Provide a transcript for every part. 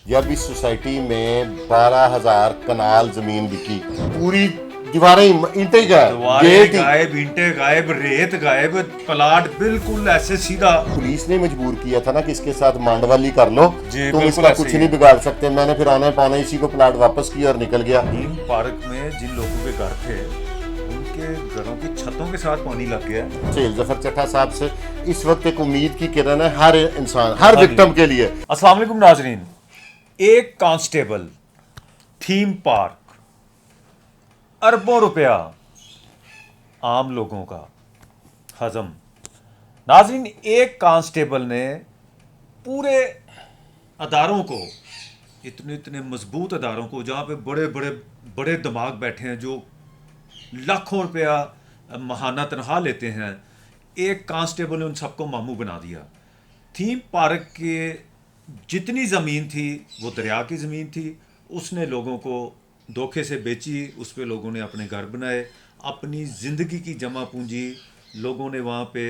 जब इस सोसाइटी में 12,000 कनाल जमीन बिकी, पूरी दीवारें ईंटें दीवारें गेट ही। गायब, ईंटें गायब, रेत गायब, प्लाट बिल्कुल ऐसे सीधा। पुलिस ने मजबूर किया था ना कि इसके साथ मांडवाली कर लो, जी, तुम बिल्कुल इसका ऐसे कुछ ही नहीं है। बिगाड़ सकते। मैंने फिर आने पाने इसी को प्लाट वापस किया और निकल गया। थीम पार्क में जिन लोगों के घर थे उनके घरों की छतों के साथ पानी लग गया। सुहेल जफर चट्टा साहब से इस वक्त एक उम्मीद की किरण है हर इंसान, हर विक्टिम के लिए। अस्सलाम वालेकुम नाजरीन। एक कांस्टेबल, थीम पार्क, अरबों रुपया आम लोगों का हजम। नाजरीन, एक कांस्टेबल ने पूरे अदारों को, इतने इतने मजबूत अदारों को जहाँ पे बड़े बड़े बड़े दिमाग बैठे हैं जो लाखों रुपया माहाना तनख्वाह लेते हैं, एक कांस्टेबल ने उन सबको मामू बना दिया। थीम पार्क के जितनी ज़मीन थी वो दरिया की ज़मीन थी, उसने लोगों को धोखे से बेची, उस पे लोगों ने अपने घर बनाए, अपनी ज़िंदगी की जमा पूंजी लोगों ने वहाँ पे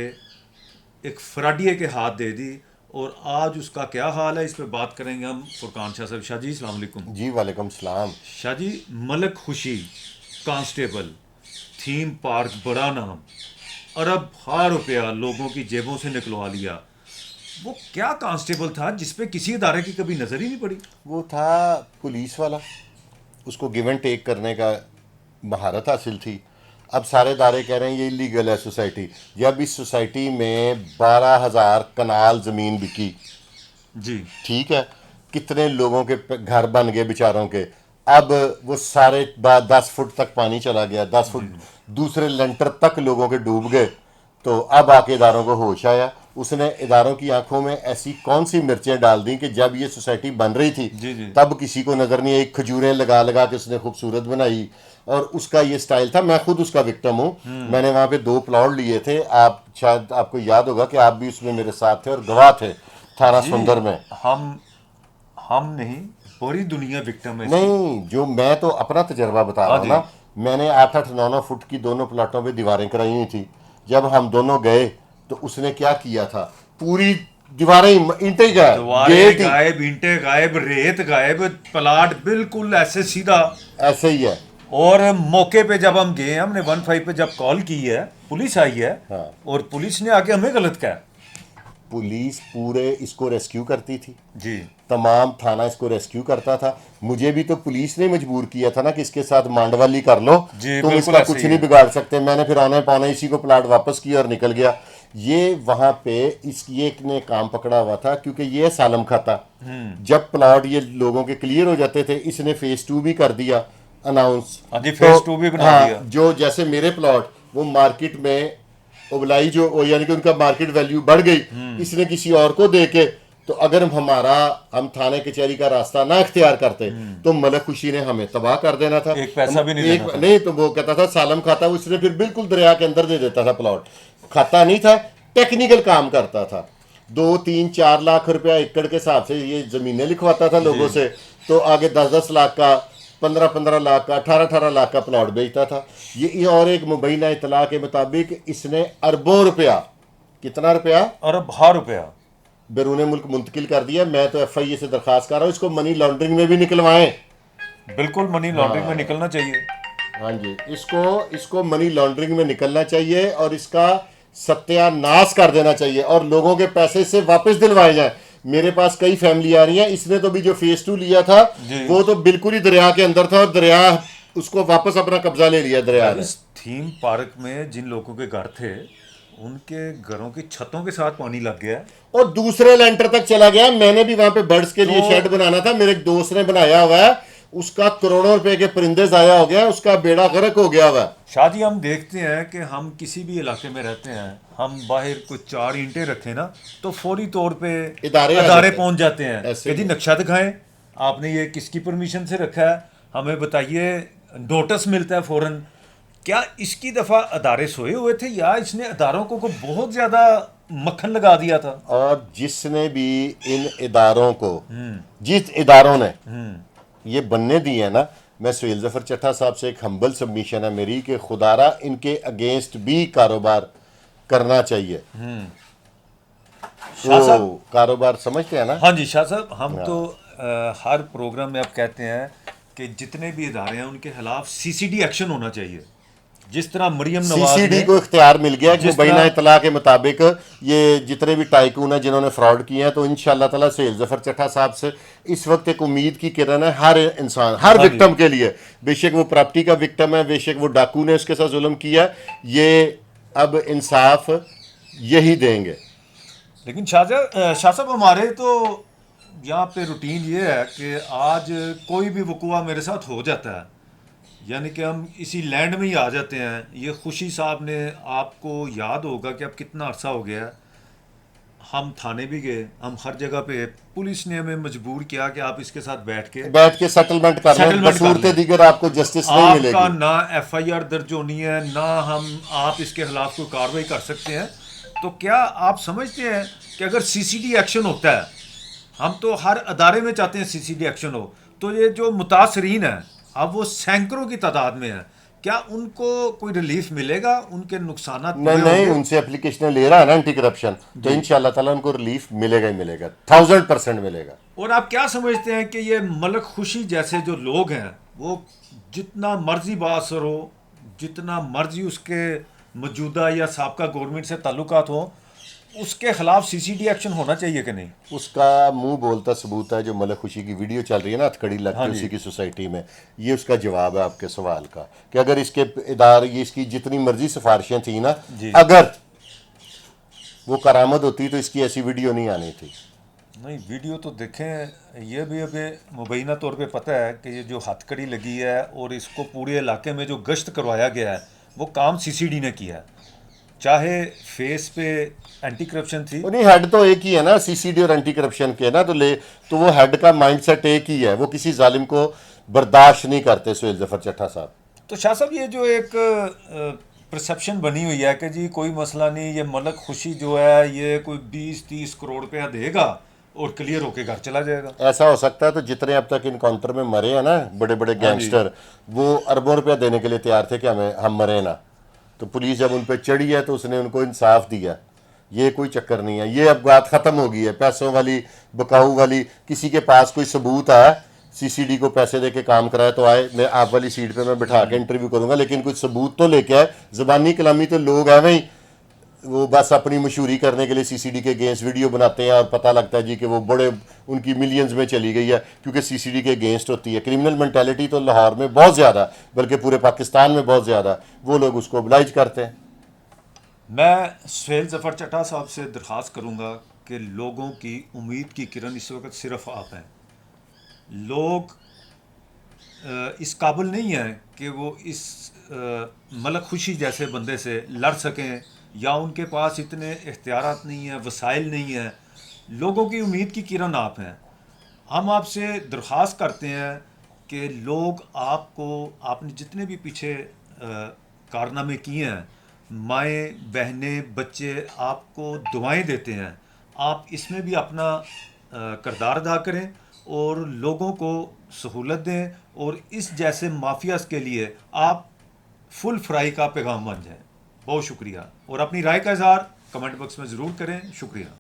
एक फ्राडिये के हाथ दे दी। और आज उसका क्या हाल है, इस पे बात करेंगे हम फुरकान शाह साहब। शाह जी अस्सलाम वालेकुम। जी वालेकुम सलाम। शाह जी, मलक खुशी कांस्टेबल, थीम पार्क, बड़ा नाम, अरब हार रुपया लोगों की जेबों से निकलवा लिया। वो क्या कांस्टेबल था जिस पे किसी अदारे की कभी नजर ही नहीं पड़ी। वो था पुलिस वाला, उसको गिव एंड टेक करने का महारत हासिल थी। अब सारे दारे कह रहे हैं ये इलीगल है सोसाइटी। जब इस सोसाइटी में 12,000 कनाल ज़मीन बिकी, जी ठीक है, कितने लोगों के घर बन गए बेचारों के। अब वो सारे 10 फुट तक पानी चला गया, 10 फुट दूसरे लेंटर तक लोगों के डूब गए। तो अब आके इदारों को होश आया। उसने इदारों की आंखों में ऐसी कौन सी मिर्चें डाल दी कि जब ये सोसाइटी बन रही थी जी जी। तब किसी को नज़र नहीं आई। खजूरें लगा लगा के उसने खूबसूरत बनाई और उसका ये स्टाइल था। मैं खुद उसका विक्टिम हूँ। मैंने वहाँ पे 2 प्लॉट लिए थे। आप शायद आपको याद होगा कि आप भी उसमें मेरे साथ थे और गवाह थे, थाना जी सुंदर में। हम नहीं, पूरी दुनिया विक्टिम है इसकी। नहीं, जो मैं तो अपना तजर्बा बता रहा हाँ हूँ जी। ना। मैंने 8-8 9-9 फुट की दोनों प्लाटों पे दीवारें कराई हुई थी। जब हम दोनों गए तो उसने क्या किया था, पूरी दीवारें ईंटें गायब, दीवारें गेट ही। गायब, ईंटें गायब, रेत गायब, प्लाट बिल्कुल ऐसे सीधा। ऐसे ही है। और मौके पे जब हम गए, हमने 15 पे जब कॉल की है, पुलिस आई है हाँ। और पुलिस ने आके हमें गलत कहा। पुलिस पूरे इसको रेस्क्यू करती थी, जी तमाम थाना इसको रेस्क्यू करता था। मुझे भी तो पुलिस ने मजबूर किया था ना कि इसके साथ मांडवाली कर लो, जी, तुम बिल्कुल इसका ऐसे कुछ ही नहीं है। बिगाड़ सकते। मैंने फिर आने पाने इसी को प्लाट वापस किया और निकल गया। ये वहां पे ये ने काम पकड़ा हुआ था क्योंकि ये सालम खाता। जब प्लाट ये लोगों के क्लियर हो जाते थे, इसने फेज 2 भी कर दिया अनाउंस। हाँ जी, फेज 2 भी बना दिया। जो जैसे मेरे प्लॉट वो मार्केट में उबलाई, जो यानी कि उनका मार्केट वैल्यू बढ़ गई, इसने किसी और को दे के। तो अगर हम थाने कचहरी का रास्ता ना इख्तियार करते तो मलक खुशी ने हमें तबाह कर देना था। एक पैसा भी नहीं देना था। नहीं तो वो कहता था सालम खाता, उसने फिर बिल्कुल दरिया के अंदर दे देता था प्लॉट। खाता नहीं था, टेक्निकल काम करता था। 2-3-4 लाख रुपया एकड़ के हिसाब से ये जमीनें लिखवाता था लोगों से। तो आगे 10-10 लाख का, 15-15 लाख का, 18-18 लाख का प्लॉट बेचता था ये। और एक मुबैना इतला के मुताबिक इसने अरबों रुपया, कितना रुपया, अरब हार रुपया बैरून मुल्क मुंतकिल कर दिया। मैं तो FIA से दरखास्त कर रहा हूँ इसको मनी लॉन्ड्रिंग में भी निकलवाएं। बिल्कुल मनी लॉन्ड्रिंग में निकलना चाहिए। हाँ जी, इसको मनी लॉन्ड्रिंग में निकलना चाहिए और इसका सत्यानाश कर देना चाहिए और लोगों के पैसे से वापस दिलवाए जाए। मेरे पास कई फैमिली आ रही है। इसने तो भी जो फेज 2 लिया था वो तो बिल्कुल ही दरिया के अंदर था और दरिया उसको वापस अपना कब्जा ले लिया दरिया ने। इस थीम पार्क में जिन लोगों के घर थे उनके घरों की छतों के साथ पानी लग गया। और दूसरे लेंटर तक चला गया। मैंने भी वहां पे बर्ड्स के लिए शेड बनाना था, मेरे एक दोस्त ने बनाया हुआ है, उसका करोड़ों रुपए के परिंदे जाया हो गया, उसका बेड़ा गर्क हो गया हुआ है। शाह जी, हम देखते हैं कि हम किसी भी इलाके में रहते हैं, हम बाहर कुछ 4 ईंटें रखें ना तो फौरी तौर पे इदारे आ अदारे जाते हैं। पहुंच जाते हैं ऐसे कि जी ही। नक्शा दिखाएं, आपने ये किसकी परमिशन से रखा है, हमें बताइए। नोटिस मिलता है फौरन। क्या इसकी दफा अदारे सोए हुए थे या इसने अदारों को बहुत ज्यादा मक्खन लगा दिया था? और जिसने भी इन इदारों को, जिस इदारों ने ये बनने दिए है ना, मैं सुहेल जफर चट्टा साहब से एक हम्बल सबमिशन है मेरी कि खुदारा इनके अगेंस्ट भी कारोबार करना चाहिए। शाह तो साहब, कारोबार समझते हैं ना। हाँ जी शाह साहब, हम तो हर प्रोग्राम में आप कहते हैं कि जितने भी इदारे हैं उनके खिलाफ सीसीडी एक्शन होना चाहिए, जिस तरह मरियम नवाज सीसीडी ने, को इख्तियार मिल गया कि जिस मुबैना तरह इतला के मुताबिक ये जितने भी टाइकून हैं जिन्होंने फ्रॉड किए हैं, तो इंशाअल्लाह ताला सुहेल जफर चट्टा साहब से इस वक्त एक उम्मीद की किरण है हर इंसान, हर हाँ जी। विक्टिम के लिए। बेशक वो प्रॉपर्टी का विक्टिम है, बेशक वो डाकू ने उसके साथ जुल्म किया, ये अब इंसाफ यही देंगे। लेकिन शाह साहब हमारे तो यहाँ पे रूटीन ये है कि आज कोई भी वकूआ मेरे साथ हो जाता है, यानी कि हम इसी लैंड में ही आ जाते हैं। ये खुशी साहब ने, आपको याद होगा कि अब कितना अरसा हो गया है, हम थाने भी गए, हम हर जगह पे, पुलिस ने हमें मजबूर किया कि आप इसके साथ बैठ के सेटलमेंट कर लें, सेटलमेंट कर बसूरते लें। दीगर आपको जस्टिस नहीं आपका मिलेगी। ना एफआईआर दर्ज होनी है, ना हम आप इसके खिलाफ कोई कार्रवाई कर सकते हैं। तो क्या आप समझते हैं कि अगर सीसीडी एक्शन होता है, हम तो हर अदारे में चाहते हैं सीसीडी एक्शन हो, तो ये जो मुतासरीन है अब वो सैकड़ों की तादाद में है, क्या उनको कोई रिलीफ मिलेगा? उनके नुकसानात नहीं पूरे नहीं, होंगे? उनसे एप्लीकेशन ले रहा है ना एंटी करप्शन, तो इंशाअल्लाह ताला उनको रिलीफ मिलेगा ही मिलेगा, 1000% मिलेगा। और आप क्या समझते हैं कि ये मलक खुशी जैसे जो लोग हैं, वो जितना मर्जी बासर हो, जितना मर्जी उसके मौजूदा या साबका गवर्नमेंट से ताल्लुकात हो, उसके खिलाफ सीसीडी एक्शन होना चाहिए कि नहीं? उसका मुंह बोलता सबूत है, जो मलक खुशी की वीडियो चल रही है ना हथकड़ी लग हाँ के जी। उसी की सोसाइटी में, ये उसका जवाब है आपके सवाल का कि अगर इसके इदारे, ये इसकी जितनी मर्जी सिफारिशें थी ना, जी। अगर वो करामद होती तो इसकी ऐसी वीडियो नहीं आनी थी। नहीं, वीडियो तो देखें, ये भी अभी मुबैना तौर पे पता है कि ये जो हथकड़ी लगी है और इसको पूरे इलाके में जो गश्त करवाया गया है, वो काम सीसीडी ने किया है। चाहे फेस पे एंटी करप्शन थी, वो नहीं, हेड तो एक ही है ना, सीसीडी और एंटी करप्शन के ना, तो वो हेड का माइंडसेट एक ही है, वो किसी जालिम को बर्दाश्त नहीं करते सुहेल जफर चट्टा साहब। तो शाह साहब ये जो एक परसेप्शन बनी हुई है कि जी कोई मसला नहीं, ये मलक खुशी जो है ये कोई 20-30 करोड़ रुपया देगा और क्लियर होके घर चला जाएगा। ऐसा हो सकता है, तो जितने अब तक इनकाउंटर में मरे हैं ना बड़े बड़े गैंगस्टर, वो अरबों रुपया देने के लिए तैयार थे कि हम मरे ना, तो पुलिस जब उन पर चढ़ी है तो उसने उनको इंसाफ दिया। ये कोई चक्कर नहीं है, ये अब बात ख़त्म हो गई है पैसों वाली, बकाऊ वाली। किसी के पास कोई सबूत है, सीसीडी को पैसे दे के काम कराए तो आए, मैं आप वाली सीट पे मैं बिठा के इंटरव्यू करूंगा, लेकिन कुछ सबूत तो लेके आए। ज़बानी कलामी तो लोग हैं वही, वो बस अपनी मशहूरी करने के लिए सीसीडी के अगेंस्ट वीडियो बनाते हैं, और पता लगता है जी कि वो बड़े, उनकी मिलियंस में चली गई है क्योंकि सीसीडी के अगेंस्ट होती है। क्रिमिनल मेंटालिटी तो लाहौर में बहुत ज़्यादा, बल्कि पूरे पाकिस्तान में बहुत ज़्यादा, वो लोग उसको oblige करते हैं। मैं सुहेल जफर चट्टा साहब से दरख्वास्त करूंगा कि लोगों की उम्मीद की किरण इस वक्त सिर्फ आप हैं। लोग इस काबिल नहीं है कि वो इस मलक खुशी जैसे बंदे से लड़ सकें, या उनके पास इतने इख्तियारात नहीं हैं, वसाइल नहीं हैं। लोगों की उम्मीद की किरण आप हैं। हम आपसे दरख्वास्त करते हैं कि लोग आपको, आपने जितने भी पीछे कारनामे किए हैं, माएँ बहनें बच्चे आपको दुआएं देते हैं, आप इसमें भी अपना किरदार अदा करें और लोगों को सहूलत दें, और इस जैसे माफियाज के लिए आप फुल फ्राई का पैगाम बन जाएं। बहुत शुक्रिया, और अपनी राय का इजहार कमेंट बॉक्स में ज़रूर करें। शुक्रिया।